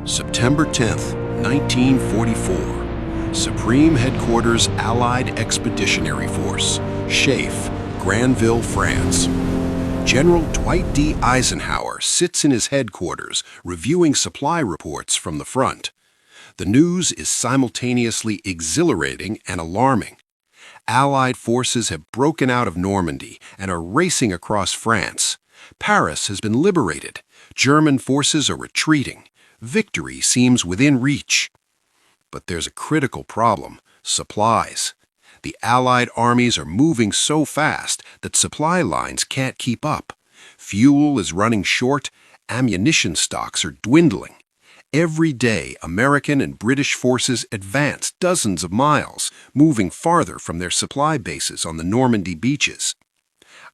September 10th, 1944. Supreme Headquarters Allied Expeditionary Force, SHAEF, Granville, France. General Dwight D. Eisenhower sits in his headquarters reviewing supply reports from the front. The news is simultaneously exhilarating and alarming. Allied forces have broken out of Normandy and are racing across France. Paris has been liberated. German forces are retreating. Victory seems within reach. But there's a critical problem: supplies. The Allied armies are moving so fast that supply lines can't keep up. Fuel is running short, ammunition stocks are dwindling. Every day, American and British forces advance dozens of miles, moving farther from their supply bases on the Normandy beaches.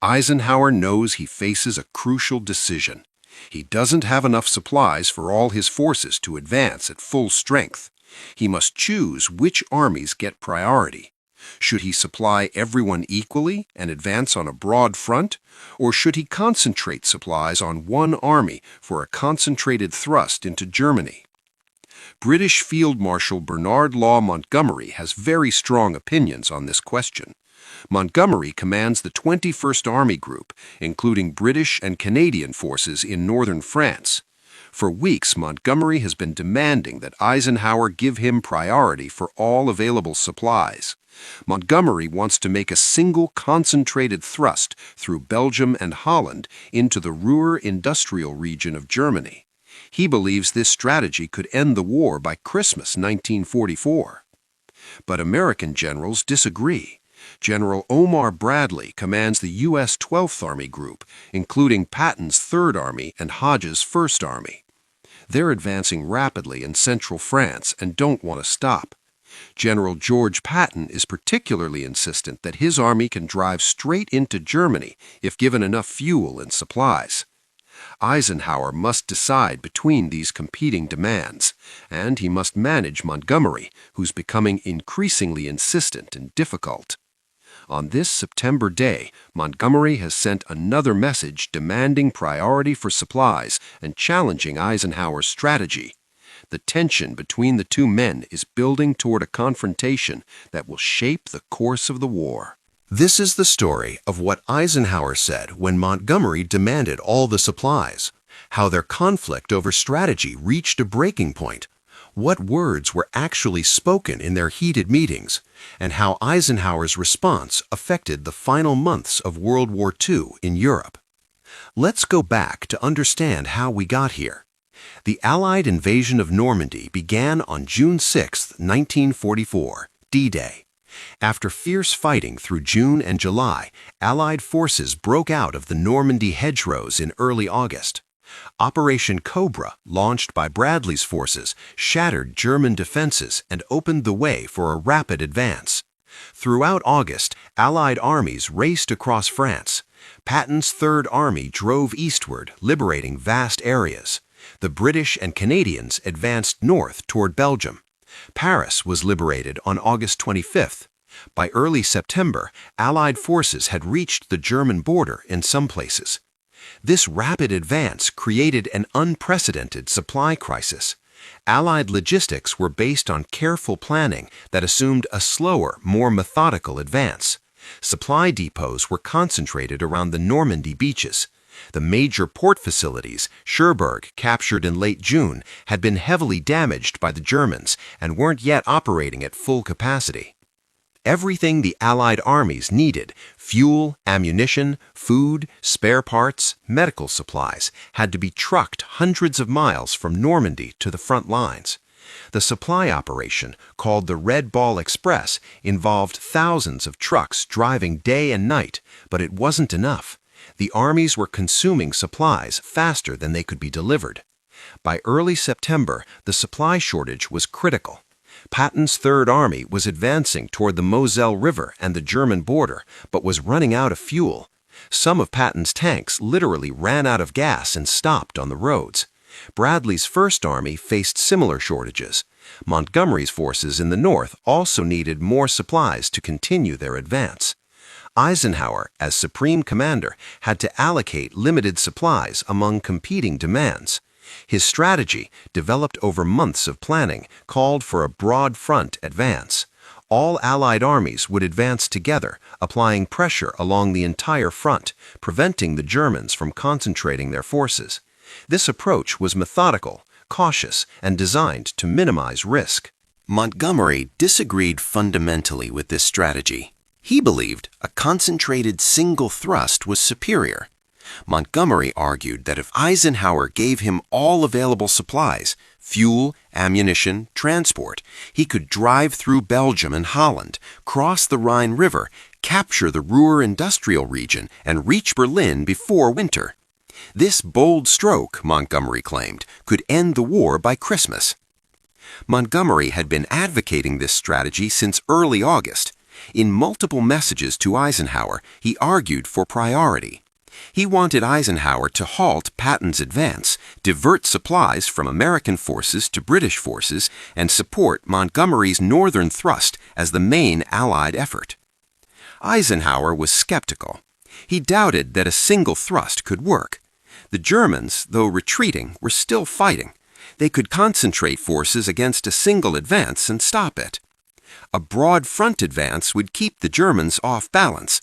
Eisenhower knows he faces a crucial decision. He doesn't have enough supplies for all his forces to advance at full strength. He must choose which armies get priority. Should he supply everyone equally and advance on a broad front, or should he concentrate supplies on one army for a concentrated thrust into Germany? British Field Marshal Bernard Law Montgomery has very strong opinions on this question. Montgomery commands the 21st Army Group, including British and Canadian forces in northern France. For weeks, Montgomery has been demanding that Eisenhower give him priority for all available supplies. Montgomery wants to make a single concentrated thrust through Belgium and Holland into the Ruhr industrial region of Germany. He believes this strategy could end the war by Christmas 1944. But American generals disagree. General Omar Bradley commands the U.S. 12th Army Group, including Patton's 3rd Army and Hodge's 1st Army. They're advancing rapidly in central France and don't want to stop. General George Patton is particularly insistent that his army can drive straight into Germany if given enough fuel and supplies. Eisenhower must decide between these competing demands, and he must manage Montgomery, who's becoming increasingly insistent and difficult. On this September day, Montgomery has sent another message demanding priority for supplies and challenging Eisenhower's strategy. The tension between the two men is building toward a confrontation that will shape the course of the war. This is the story of what Eisenhower said when Montgomery demanded all the supplies, how their conflict over strategy reached a breaking point, what words were actually spoken in their heated meetings, and how Eisenhower's response affected the final months of World War II in Europe. Let's go back to understand how we got here. The Allied invasion of Normandy began on June 6, 1944, D-Day. After fierce fighting through June and July, Allied forces broke out of the Normandy hedgerows in early August. Operation Cobra, launched by Bradley's forces, shattered German defenses and opened the way for a rapid advance. Throughout August, Allied armies raced across France. Patton's 3rd Army drove eastward, liberating vast areas. The British and Canadians advanced north toward Belgium. Paris was liberated on August 25th. By early September, Allied forces had reached the German border in some places. This rapid advance created an unprecedented supply crisis. Allied logistics were based on careful planning that assumed a slower, more methodical advance. Supply depots were concentrated around the Normandy beaches. The major port facilities, Cherbourg, captured in late June, had been heavily damaged by the Germans and weren't yet operating at full capacity. Everything the Allied armies needed, fuel, ammunition, food, spare parts, medical supplies, had to be trucked hundreds of miles from Normandy to the front lines. The supply operation, called the Red Ball Express, involved thousands of trucks driving day and night, but it wasn't enough. The armies were consuming supplies faster than they could be delivered. By early September, the supply shortage was critical. Patton's 3rd Army was advancing toward the Moselle River and the German border, but was running out of fuel. Some of Patton's tanks literally ran out of gas and stopped on the roads. Bradley's 1st Army faced similar shortages. Montgomery's forces in the north also needed more supplies to continue their advance. Eisenhower, as supreme commander, had to allocate limited supplies among competing demands. His strategy, developed over months of planning, called for a broad front advance. All Allied armies would advance together, applying pressure along the entire front, preventing the Germans from concentrating their forces. This approach was methodical, cautious, and designed to minimize risk. Montgomery disagreed fundamentally with this strategy. He believed a concentrated single thrust was superior. Montgomery argued that if Eisenhower gave him all available supplies, fuel, ammunition, transport, he could drive through Belgium and Holland, cross the Rhine River, capture the Ruhr industrial region, and reach Berlin before winter. This bold stroke, Montgomery claimed, could end the war by Christmas. Montgomery had been advocating this strategy since early August. In multiple messages to Eisenhower, he argued for priority. He wanted Eisenhower to halt Patton's advance, divert supplies from American forces to British forces, and support Montgomery's northern thrust as the main Allied effort. Eisenhower was skeptical. He doubted that a single thrust could work. The Germans, though retreating, were still fighting. They could concentrate forces against a single advance and stop it. A broad front advance would keep the Germans off balance.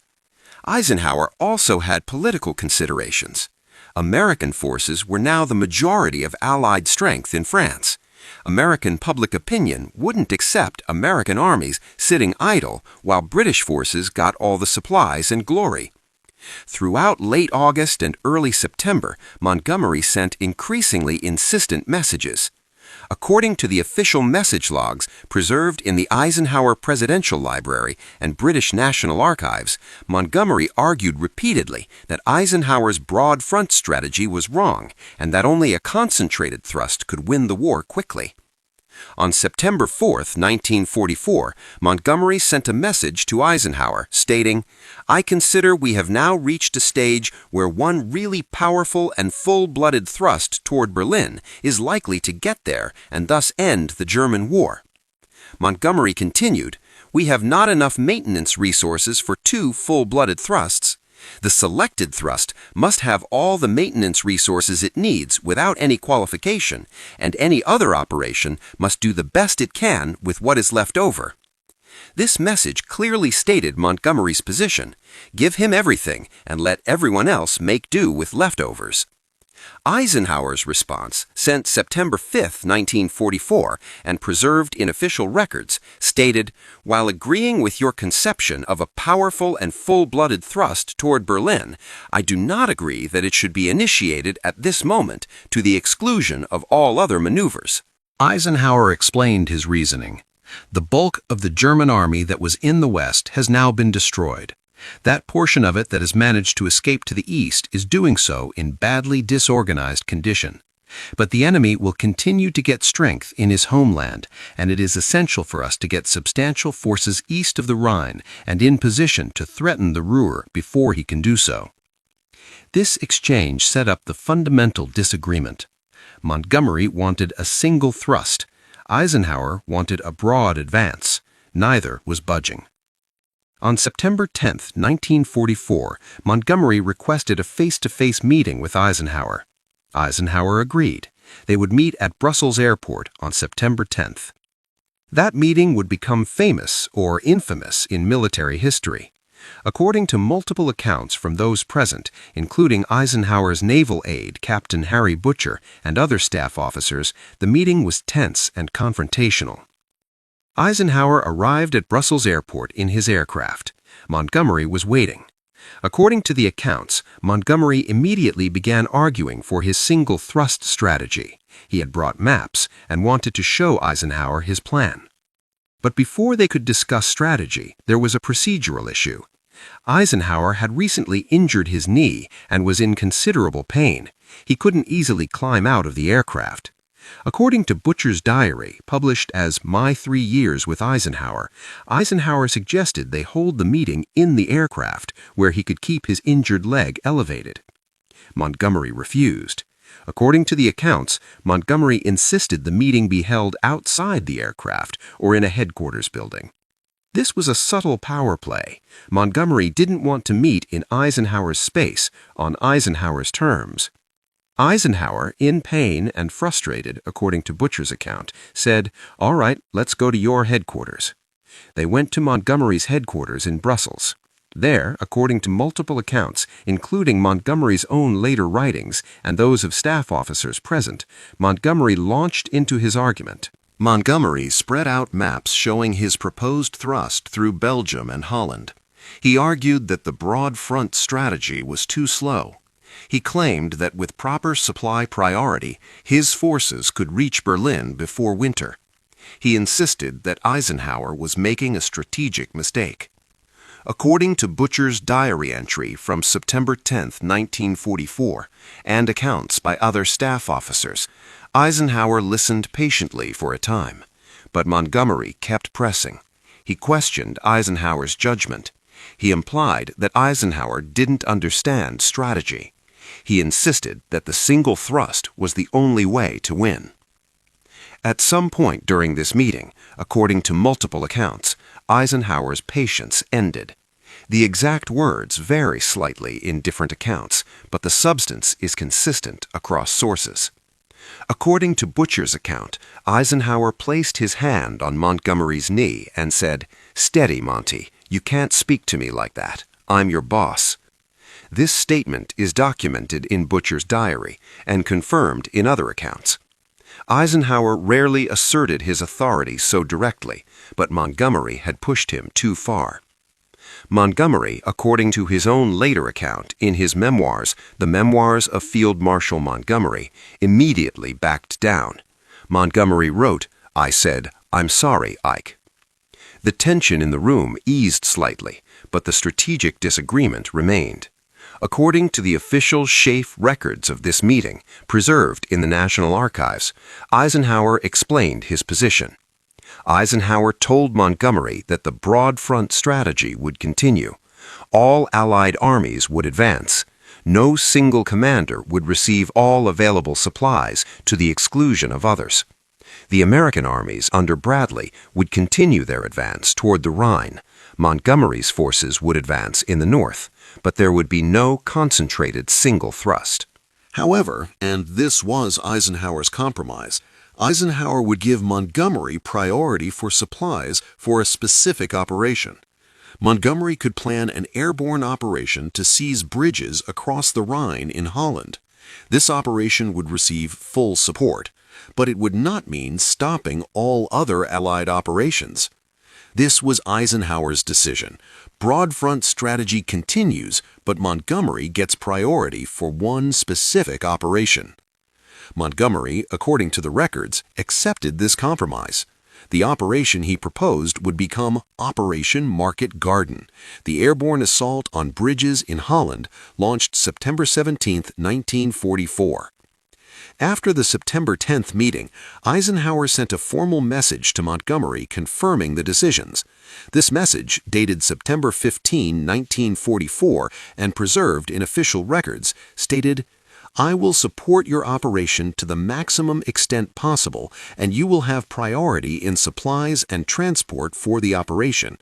Eisenhower also had political considerations. American forces were now the majority of Allied strength in France. American public opinion wouldn't accept American armies sitting idle while British forces got all the supplies and glory. Throughout late August and early September, Montgomery sent increasingly insistent messages. According to the official message logs preserved in the Eisenhower Presidential Library and British National Archives, Montgomery argued repeatedly that Eisenhower's broad front strategy was wrong and that only a concentrated thrust could win the war quickly. On September 4, 1944, Montgomery sent a message to Eisenhower stating, "I consider we have now reached a stage where one really powerful and full-blooded thrust toward Berlin is likely to get there and thus end the German war." Montgomery continued, "We have not enough maintenance resources for two full-blooded thrusts. The selected thrust must have all the maintenance resources it needs without any qualification, and any other operation must do the best it can with what is left over." This message clearly stated Montgomery's position: give him everything and let everyone else make do with leftovers. Eisenhower's response, sent September 5, 1944, and preserved in official records, stated, "While agreeing with your conception of a powerful and full-blooded thrust toward Berlin, I do not agree that it should be initiated at this moment to the exclusion of all other maneuvers." Eisenhower explained his reasoning. The bulk of the German army that was in the West has now been destroyed. That portion of it that has managed to escape to the east is doing so in badly disorganized condition. But the enemy will continue to get strength in his homeland, and it is essential for us to get substantial forces east of the Rhine and in position to threaten the Ruhr before he can do so. This exchange set up the fundamental disagreement. Montgomery wanted a single thrust. Eisenhower wanted a broad advance. Neither was budging. On September 10, 1944, Montgomery requested a face-to-face meeting with Eisenhower. Eisenhower agreed. They would meet at Brussels Airport on September 10th. That meeting would become famous or infamous in military history. According to multiple accounts from those present, including Eisenhower's naval aide, Captain Harry Butcher, and other staff officers, the meeting was tense and confrontational. Eisenhower arrived at Brussels Airport in his aircraft. Montgomery was waiting. According to the accounts, Montgomery immediately began arguing for his single thrust strategy. He had brought maps and wanted to show Eisenhower his plan. But before they could discuss strategy, there was a procedural issue. Eisenhower had recently injured his knee and was in considerable pain. He couldn't easily climb out of the aircraft. According to Butcher's diary, published as My 3 Years with Eisenhower, Eisenhower suggested they hold the meeting in the aircraft, where he could keep his injured leg elevated. Montgomery refused. According to the accounts, Montgomery insisted the meeting be held outside the aircraft or in a headquarters building. This was a subtle power play. Montgomery didn't want to meet in Eisenhower's space on Eisenhower's terms. Eisenhower, in pain and frustrated, according to Butcher's account, said, "All right, let's go to your headquarters." They went to Montgomery's headquarters in Brussels. There, according to multiple accounts, including Montgomery's own later writings and those of staff officers present, Montgomery launched into his argument. Montgomery spread out maps showing his proposed thrust through Belgium and Holland. He argued that the broad front strategy was too slow. He claimed that with proper supply priority, his forces could reach Berlin before winter. He insisted that Eisenhower was making a strategic mistake. According to Butcher's diary entry from September 10, 1944, and accounts by other staff officers, Eisenhower listened patiently for a time, but Montgomery kept pressing. He questioned Eisenhower's judgment. He implied that Eisenhower didn't understand strategy. He insisted that the single thrust was the only way to win. At some point during this meeting, according to multiple accounts, Eisenhower's patience ended. The exact words vary slightly in different accounts, but the substance is consistent across sources. According to Butcher's account, Eisenhower placed his hand on Montgomery's knee and said, "Steady, Monty. You can't speak to me like that. I'm your boss." This statement is documented in Butcher's diary and confirmed in other accounts. Eisenhower rarely asserted his authority so directly, but Montgomery had pushed him too far. Montgomery, according to his own later account in his memoirs, The Memoirs of Field Marshal Montgomery, immediately backed down. Montgomery wrote, "I said, 'I'm sorry, Ike.'" The tension in the room eased slightly, but the strategic disagreement remained. According to the official SHAEF records of this meeting, preserved in the National Archives, Eisenhower explained his position. Eisenhower told Montgomery that the broad front strategy would continue. All Allied armies would advance. No single commander would receive all available supplies to the exclusion of others. The American armies under Bradley would continue their advance toward the Rhine. Montgomery's forces would advance in the north, but there would be no concentrated single thrust. However, and this was Eisenhower's compromise, Eisenhower would give Montgomery priority for supplies for a specific operation. Montgomery could plan an airborne operation to seize bridges across the Rhine in Holland. This operation would receive full support, but it would not mean stopping all other Allied operations. This was Eisenhower's decision. Broad front strategy continues, but Montgomery gets priority for one specific operation. Montgomery, according to the records, accepted this compromise. The operation he proposed would become Operation Market Garden, the airborne assault on bridges in Holland, launched September 17, 1944. After the September 10th meeting, Eisenhower sent a formal message to Montgomery confirming the decisions. This message, dated September 15, 1944, and preserved in official records, stated, "I will support your operation to the maximum extent possible, and you will have priority in supplies and transport for the operation.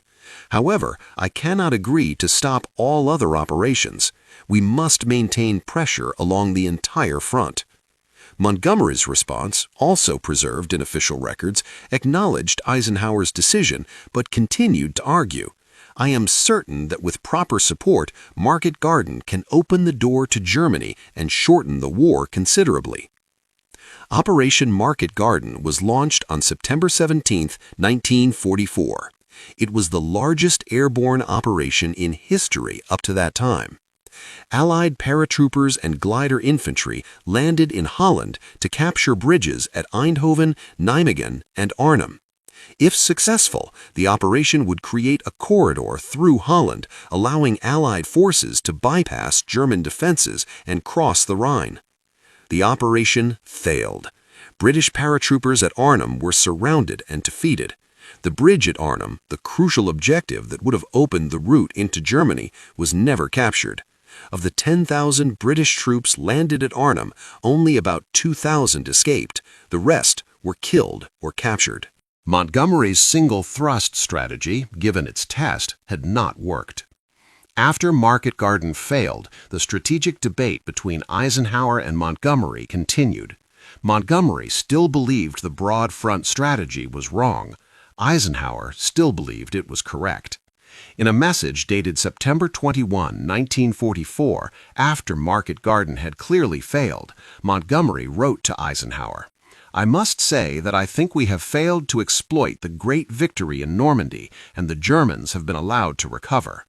However, I cannot agree to stop all other operations. We must maintain pressure along the entire front." Montgomery's response, also preserved in official records, acknowledged Eisenhower's decision but continued to argue, "I am certain that with proper support, Market Garden can open the door to Germany and shorten the war considerably." Operation Market Garden was launched on September 17, 1944. It was the largest airborne operation in history up to that time. Allied paratroopers and glider infantry landed in Holland to capture bridges at Eindhoven, Nijmegen, and Arnhem. If successful, the operation would create a corridor through Holland, allowing Allied forces to bypass German defenses and cross the Rhine. The operation failed. British paratroopers at Arnhem were surrounded and defeated. The bridge at Arnhem, the crucial objective that would have opened the route into Germany, was never captured. Of the 10,000 British troops landed at Arnhem, only about 2,000 escaped. The rest were killed or captured. Montgomery's single thrust strategy, given its test, had not worked. After Market Garden failed, the strategic debate between Eisenhower and Montgomery continued. Montgomery still believed the broad front strategy was wrong. Eisenhower still believed it was correct. In a message dated September 21, 1944, after Market Garden had clearly failed, Montgomery wrote to Eisenhower, "I must say that I think we have failed to exploit the great victory in Normandy, and the Germans have been allowed to recover."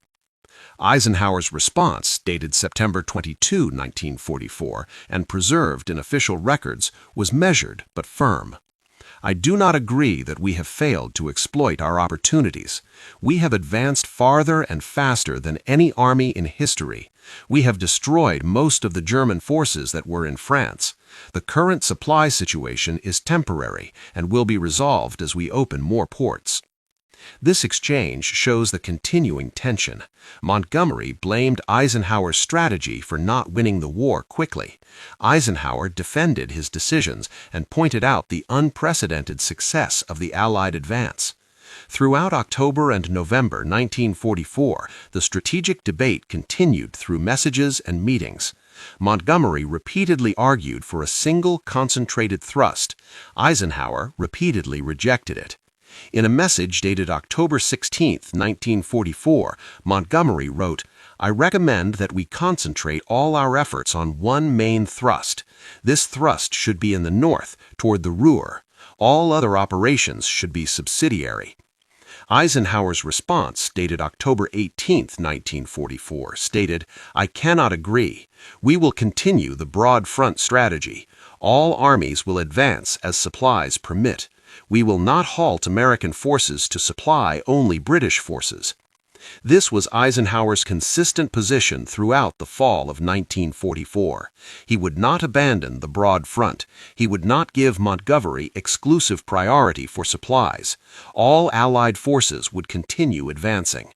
Eisenhower's response, dated September 22, 1944, and preserved in official records, was measured but firm. "I do not agree that we have failed to exploit our opportunities. We have advanced farther and faster than any army in history. We have destroyed most of the German forces that were in France. The current supply situation is temporary and will be resolved as we open more ports." This exchange shows the continuing tension. Montgomery blamed Eisenhower's strategy for not winning the war quickly. Eisenhower defended his decisions and pointed out the unprecedented success of the Allied advance. Throughout October and November 1944, the strategic debate continued through messages and meetings. Montgomery repeatedly argued for a single concentrated thrust. Eisenhower repeatedly rejected it. In a message dated October 16, 1944, Montgomery wrote, "I recommend that we concentrate all our efforts on one main thrust. This thrust should be in the north, toward the Ruhr. All other operations should be subsidiary." Eisenhower's response, dated October 18, 1944, stated, "I cannot agree. We will continue the broad front strategy. All armies will advance as supplies permit. We will not halt American forces to supply only British forces." This was Eisenhower's consistent position throughout the fall of 1944. He would not abandon the broad front. He would not give Montgomery exclusive priority for supplies. All Allied forces would continue advancing.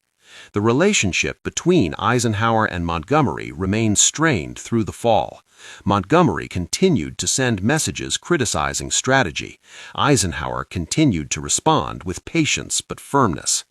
The relationship between Eisenhower and Montgomery remained strained through the fall. Montgomery continued to send messages criticizing strategy. Eisenhower continued to respond with patience but firmness.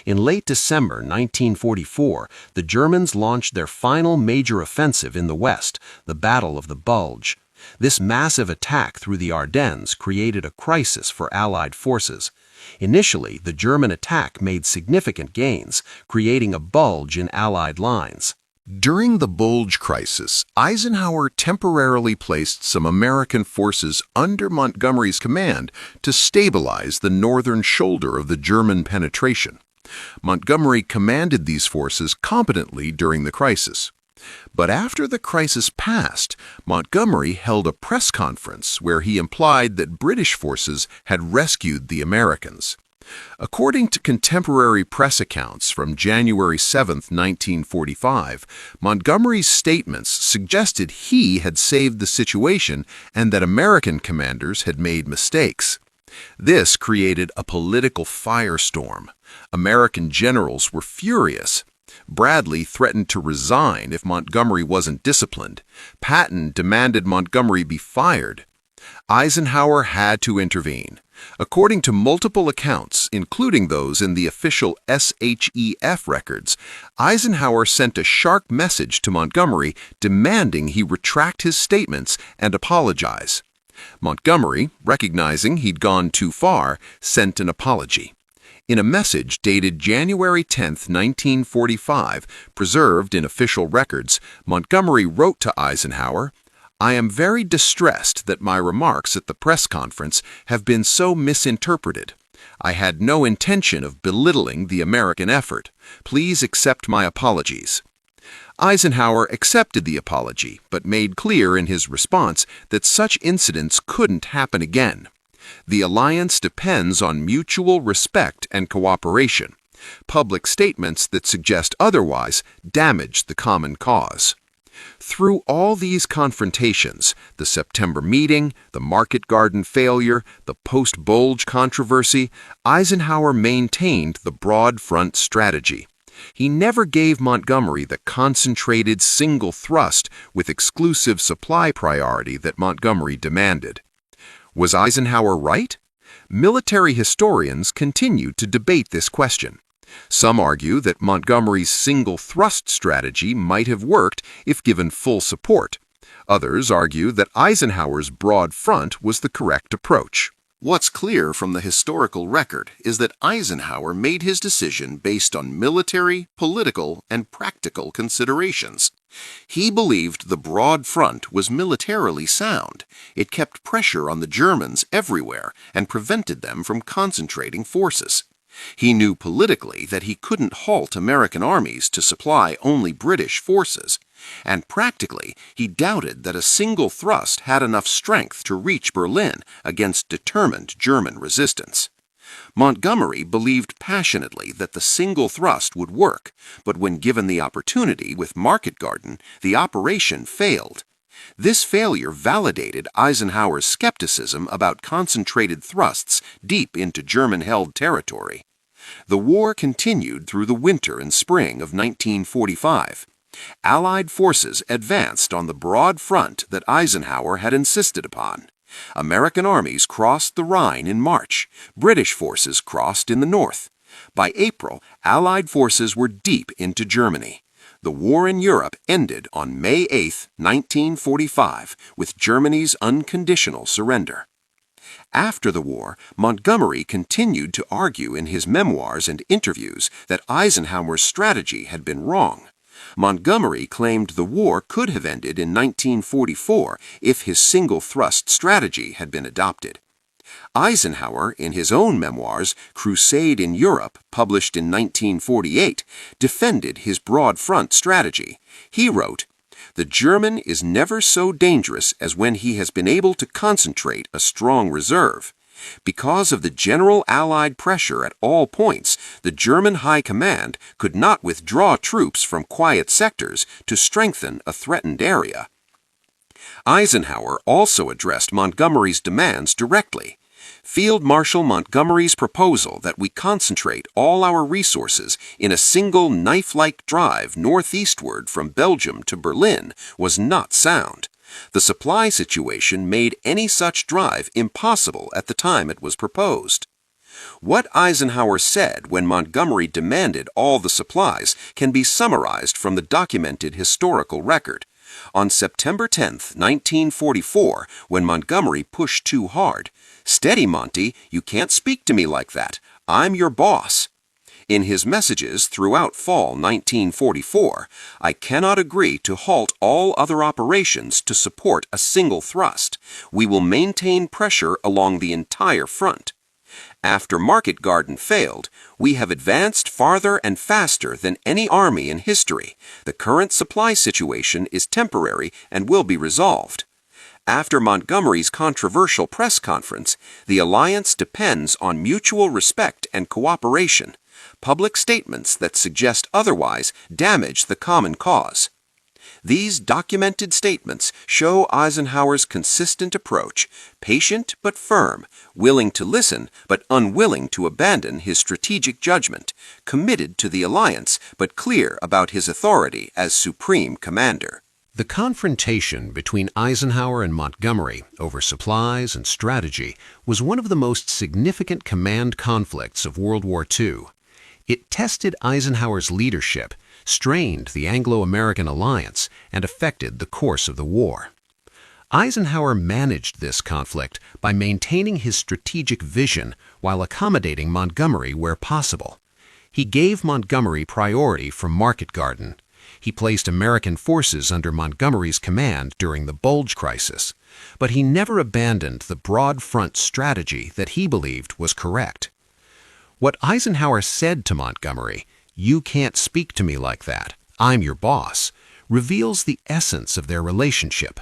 In late December 1944, the Germans launched their final major offensive in the West, the Battle of the Bulge. This massive attack through the Ardennes created a crisis for Allied forces. Initially, the German attack made significant gains, creating a bulge in Allied lines. During the Bulge crisis, Eisenhower temporarily placed some American forces under Montgomery's command to stabilize the northern shoulder of the German penetration. Montgomery commanded these forces competently during the crisis. But after the crisis passed, Montgomery held a press conference where he implied that British forces had rescued the Americans. According to contemporary press accounts from January 7, 1945, Montgomery's statements suggested he had saved the situation and that American commanders had made mistakes. This created a political firestorm. American generals were furious. Bradley threatened to resign if Montgomery wasn't disciplined. Patton demanded Montgomery be fired. Eisenhower had to intervene. According to multiple accounts, including those in the official SHAEF records, Eisenhower sent a sharp message to Montgomery demanding he retract his statements and apologize. Montgomery, recognizing he'd gone too far, sent an apology. In a message dated January 10, 1945, preserved in official records, Montgomery wrote to Eisenhower, "I am very distressed that my remarks at the press conference have been so misinterpreted. I had no intention of belittling the American effort. Please accept my apologies." Eisenhower accepted the apology, but made clear in his response that such incidents couldn't happen again. The alliance depends on mutual respect and cooperation. Public statements that suggest otherwise damage the common cause. Through all these confrontations, the September meeting, the Market Garden failure, the post-Bulge controversy, Eisenhower maintained the broad front strategy. He never gave Montgomery the concentrated single thrust with exclusive supply priority that Montgomery demanded. Was Eisenhower right? Military historians continue to debate this question. Some argue that Montgomery's single thrust strategy might have worked if given full support. Others argue that Eisenhower's broad front was the correct approach. What's clear from the historical record is that Eisenhower made his decision based on military, political, and practical considerations. He believed the broad front was militarily sound. It kept pressure on the Germans everywhere and prevented them from concentrating forces. He knew politically that he couldn't halt American armies to supply only British forces, and practically he doubted that a single thrust had enough strength to reach Berlin against determined German resistance. Montgomery believed passionately that the single thrust would work, but when given the opportunity with Market Garden, the operation failed. This failure validated Eisenhower's skepticism about concentrated thrusts deep into German-held territory. The war continued through the winter and spring of 1945. Allied forces advanced on the broad front that Eisenhower had insisted upon. American armies crossed the Rhine in March. British forces crossed in the north. By April, Allied forces were deep into Germany. The war in Europe ended on May 8, 1945, with Germany's unconditional surrender. After the war, Montgomery continued to argue in his memoirs and interviews that Eisenhower's strategy had been wrong. Montgomery claimed the war could have ended in 1944 if his single-thrust strategy had been adopted. Eisenhower, in his own memoirs, Crusade in Europe, published in 1948, defended his broad front strategy. He wrote, "The German is never so dangerous as when he has been able to concentrate a strong reserve. Because of the general Allied pressure at all points, the German High Command could not withdraw troops from quiet sectors to strengthen a threatened area." Eisenhower also addressed Montgomery's demands directly. Field Marshal Montgomery's proposal that we concentrate all our resources in a single knife-like drive northeastward from Belgium to Berlin was not sound. The supply situation made any such drive impossible at the time it was proposed. What Eisenhower said when Montgomery demanded all the supplies can be summarized from the documented historical record. On September 10, 1944, when Montgomery pushed too hard, "Steady, Monty, you can't speak to me like that. I'm your boss." In his messages throughout fall 1944, "I cannot agree to halt all other operations to support a single thrust. We will maintain pressure along the entire front. After Market Garden failed, we have advanced farther and faster than any army in history. The current supply situation is temporary and will be resolved." After Montgomery's controversial press conference, the alliance depends on mutual respect and cooperation. Public statements that suggest otherwise damage the common cause. These documented statements show Eisenhower's consistent approach, patient but firm, willing to listen but unwilling to abandon his strategic judgment, committed to the alliance but clear about his authority as supreme commander. The confrontation between Eisenhower and Montgomery over supplies and strategy was one of the most significant command conflicts of World War II. It tested Eisenhower's leadership, strained the Anglo-American alliance, and affected the course of the war. Eisenhower managed this conflict by maintaining his strategic vision while accommodating Montgomery where possible. He gave Montgomery priority from Market Garden. He placed American forces under Montgomery's command during the Bulge crisis, but he never abandoned the broad front strategy that he believed was correct. What Eisenhower said to Montgomery, "You can't speak to me like that, I'm your boss," reveals the essence of their relationship.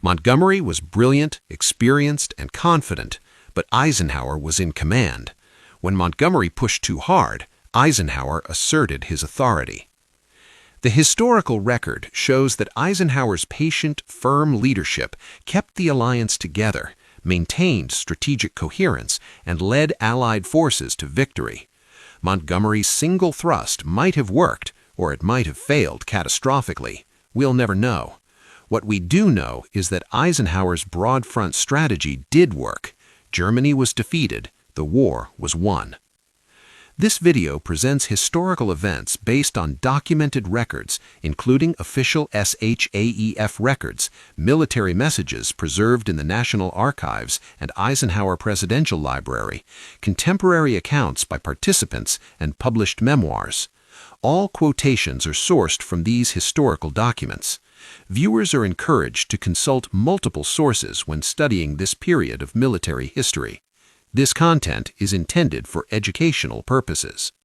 Montgomery was brilliant, experienced, and confident, but Eisenhower was in command. When Montgomery pushed too hard, Eisenhower asserted his authority. The historical record shows that Eisenhower's patient, firm leadership kept the alliance together, maintained strategic coherence, and led Allied forces to victory. Montgomery's single thrust might have worked, or it might have failed catastrophically. We'll never know. What we do know is that Eisenhower's broad front strategy did work. Germany was defeated. The war was won. This video presents historical events based on documented records, including official SHAEF records, military messages preserved in the National Archives and Eisenhower Presidential Library, contemporary accounts by participants, and published memoirs. All quotations are sourced from these historical documents. Viewers are encouraged to consult multiple sources when studying this period of military history. This content is intended for educational purposes.